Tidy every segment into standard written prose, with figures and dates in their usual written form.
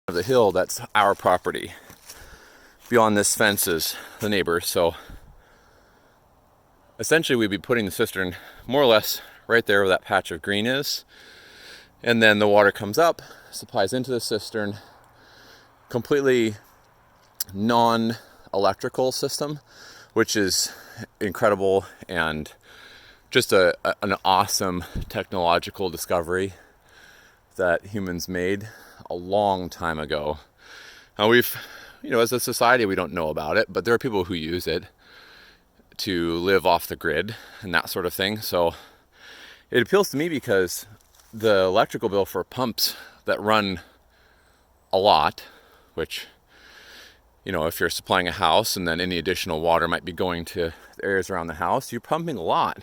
of the hill, that's our property. Beyond this fence is the neighbor. So essentially we'd be putting the cistern more or less right there where that patch of green is. And then the water comes up, supplies into the cistern, completely non-electrical system, which is incredible and just an awesome technological discovery that humans made a long time ago. Now as a society, we don't know about it, but there are people who use it to live off the grid and that sort of thing. So it appeals to me because the electrical bill for pumps that run a lot, which, if you're supplying a house and then any additional water might be going to the areas around the house, you're pumping a lot.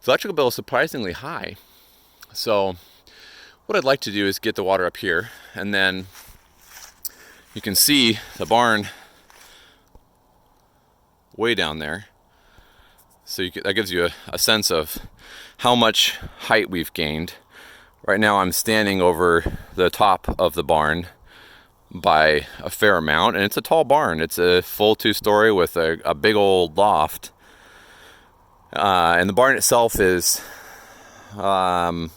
The electrical bill is surprisingly high. So what I'd like to do is get the water up here, and then you can see the barn way down there. So that gives you a sense of how much height we've gained. Right now I'm standing over the top of the barn by a fair amount, and it's a tall barn. It's a full 2-story with a big old loft, and the barn itself is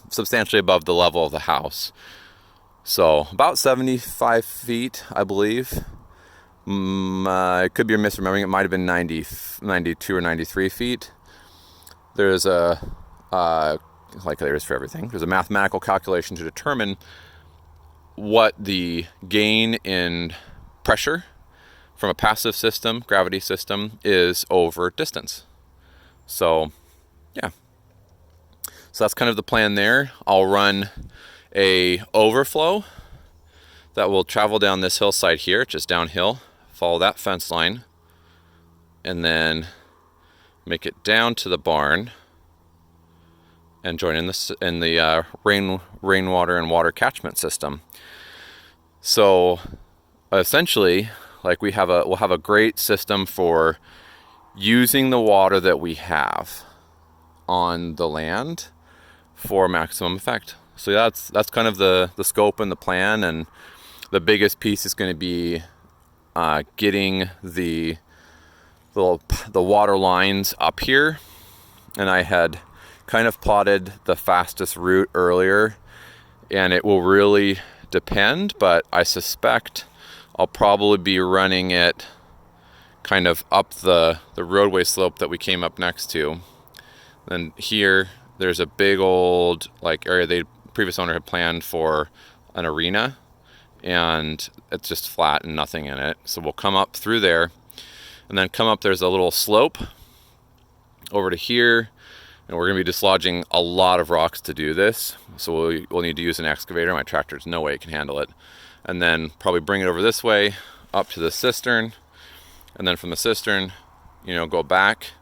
substantially above the level of the house, so about 75 feet, I believe. It could be misremembering. It might have been 92 or 93 feet. There's like there is for everything, there's a mathematical calculation to determine what the gain in pressure from a passive system, gravity system, is over distance. So yeah, so that's kind of the plan there. I'll run a overflow that will travel down this hillside here, just downhill, follow that fence line, and then make it down to the barn and join in the rainwater and water catchment system. So essentially, like we'll have a great system for using the water that we have on the land for maximum effect. So that's kind of the scope and the plan, and the biggest piece is going to be getting the water lines up here. And I had kind of plotted the fastest route earlier, and it will really depend, but I suspect I'll probably be running it kind of up the roadway slope that we came up next to. Then here there's a big old area the previous owner had planned for an arena, and it's just flat and nothing in it. So we'll come up through there, and then come up, there's a little slope over to here, and we're going to be dislodging a lot of rocks to do this. So we'll need to use an excavator. My tractor's no way it can handle it. And then probably bring it over this way up to the cistern, and then from the cistern, go back.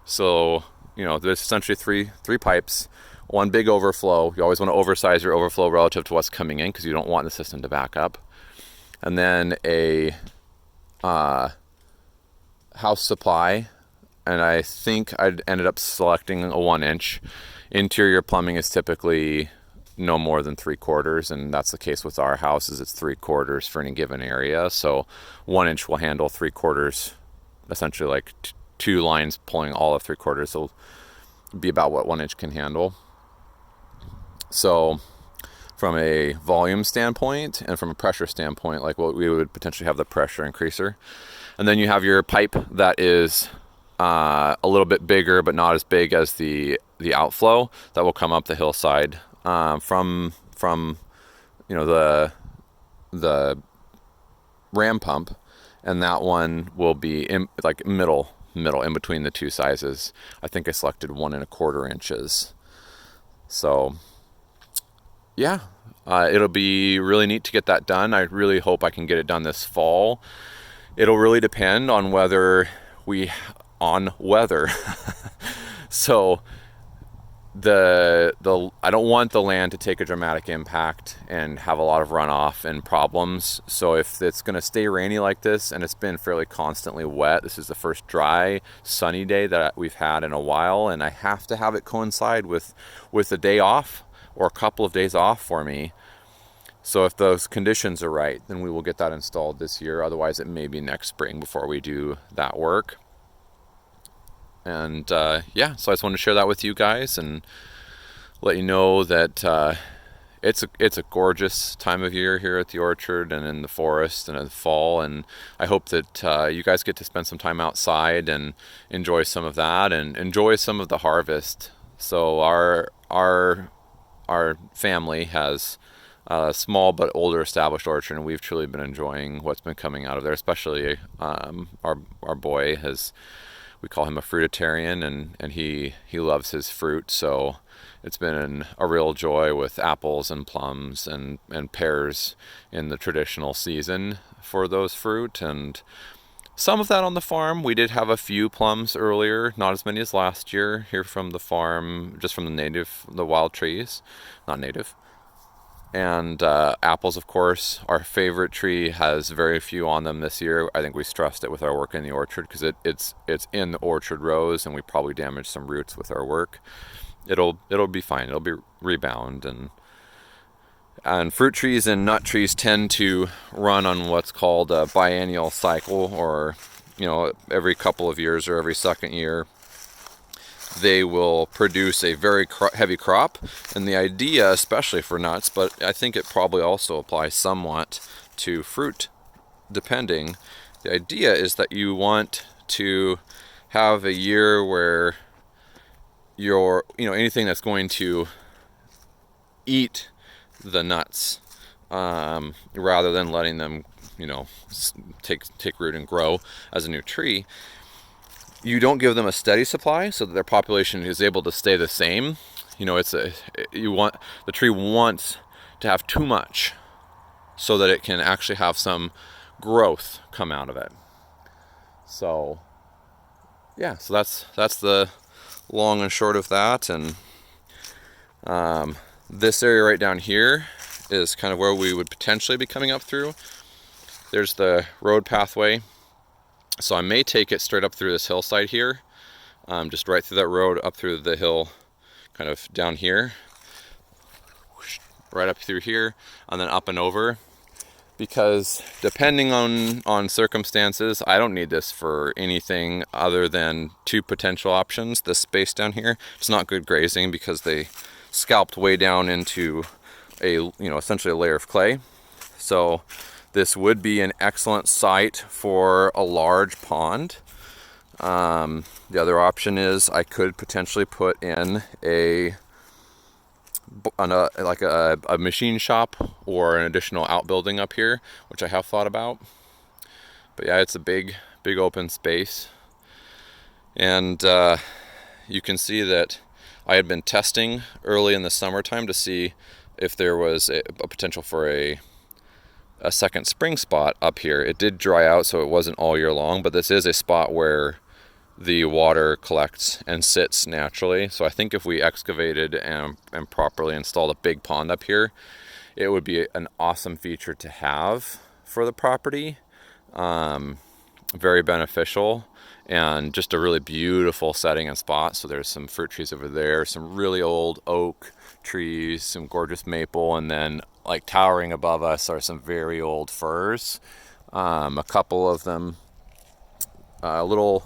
So, there's essentially three pipes, one big overflow. You always want to oversize your overflow relative to what's coming in, because you don't want the system to back up. And then a house supply, and I think I ended up selecting a 1-inch. Interior plumbing is typically no more than 3/4, and that's the case with our houses. It's 3/4 for any given area. So 1-inch will handle 3/4, essentially like 2 lines pulling all of 3/4. So be about what 1-inch can handle. So from a volume standpoint and from a pressure standpoint, like what we would potentially have the pressure increaser. And then you have your pipe that is a little bit bigger, but not as big as the outflow that will come up the hillside from the ram pump, and that one will be in middle in between the two sizes. I think I selected 1 1/4 inches. So yeah, it'll be really neat to get that done. I really hope I can get it done this fall. It'll really depend on weather. So I don't want the land to take a dramatic impact and have a lot of runoff and problems. So if it's going to stay rainy like this, and it's been fairly constantly wet, this is the first dry, sunny day that we've had in a while, and I have to have it coincide with a day off or a couple of days off for me So if those conditions are right, then we will get that installed this year. Otherwise, it may be next spring before we do that work. And yeah, so I just wanted to share that with you guys and let you know that it's a gorgeous time of year here at the orchard and in the forest and in the fall. And I hope that you guys get to spend some time outside and enjoy some of that and enjoy some of the harvest. So our family has a small but older established orchard, and we've truly been enjoying what's been coming out of there. Especially our boy has, we call him a fruitarian, and he loves his fruit. So it's been a real joy with apples and plums and pears in the traditional season for those fruit. And some of that on the farm. We did have a few plums earlier, not as many as last year here from the farm, just from the wild trees, not native. And apples, of course, our favorite tree has very few on them this year. I think we stressed it with our work in the orchard because it's in the orchard rows, and we probably damaged some roots with our work. It'll be fine. It'll be rebound. And fruit trees and nut trees tend to run on what's called a biennial cycle, or every couple of years or every second year they will produce a very heavy crop. And the idea, especially for nuts, but I think it probably also applies somewhat to fruit, depending. The idea is that you want to have a year where anything that's going to eat the nuts, rather than letting them, take root and grow as a new tree. You don't give them a steady supply so that their population is able to stay the same. The tree wants to have too much so that it can actually have some growth come out of it. So yeah, so that's the long and short of that. And this area right down here is kind of where we would potentially be coming up through. There's the road pathway. So I may take it straight up through this hillside here, just right through that road, up through the hill, kind of down here, right up through here, and then up and over. Because depending on circumstances, I don't need this for anything other than two potential options. This space down here, it's not good grazing because they scalped way down into essentially a layer of clay. So this would be an excellent site for a large pond. The other option is I could potentially put in a machine shop or an additional outbuilding up here, which I have thought about. But yeah, it's a big open space. And you can see that I had been testing early in the summertime to see if there was a potential for a second spring spot up here. It did dry out, so it wasn't all year long, but this is a spot where the water collects and sits naturally. So I think if we excavated and properly installed a big pond up here, it would be an awesome feature to have for the property. Very beneficial, and just a really beautiful setting and spot. So there's some fruit trees over there, some really old oak trees, some gorgeous maple, and then like towering above us are some very old firs. A couple of them, a little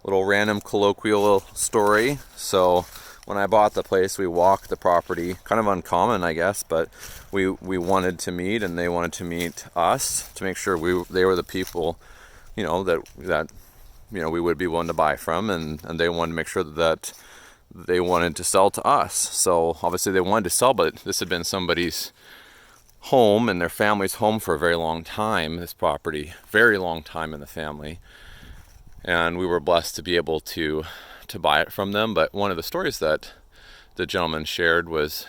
random colloquial story. So when I bought the place, we walked the property, kind of uncommon, I guess, but we wanted to meet, and they wanted to meet us to make sure they were the people, that we would be willing to buy from, and they wanted to make sure that they wanted to sell to us. So obviously they wanted to sell, but this had been somebody's home and their family's home for a very long time, this property, very long time in the family. And we were blessed to be able to buy it from them. But one of the stories that the gentleman shared was,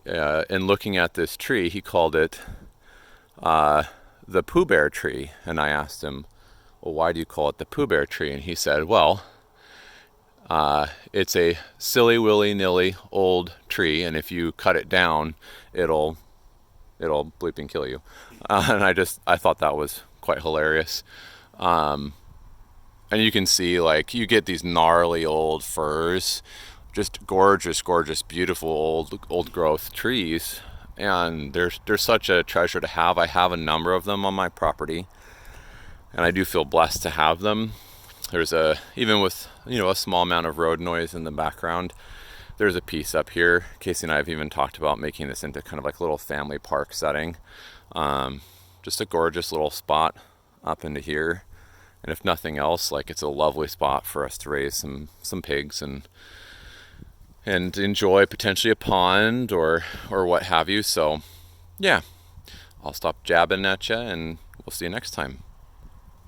in looking at this tree, he called it the Pooh Bear tree. And I asked him, well, why do you call it the Pooh Bear tree? And he said, well, it's a silly willy-nilly old tree, and if you cut it down, it'll bleeping kill you. And I thought that was quite hilarious. And you can see, like, you get these gnarly old firs, just gorgeous, beautiful old growth trees. and they're such a treasure to have. I have a number of them on my property, and I do feel blessed to have them. There's even with, a small amount of road noise in the background, there's a piece up here. Casey and I have even talked about making this into kind of like a little family park setting. Just a gorgeous little spot up into here. And if nothing else, like, it's a lovely spot for us to raise some pigs and enjoy potentially a pond or what have you. So yeah, I'll stop jabbing at you, and we'll see you next time.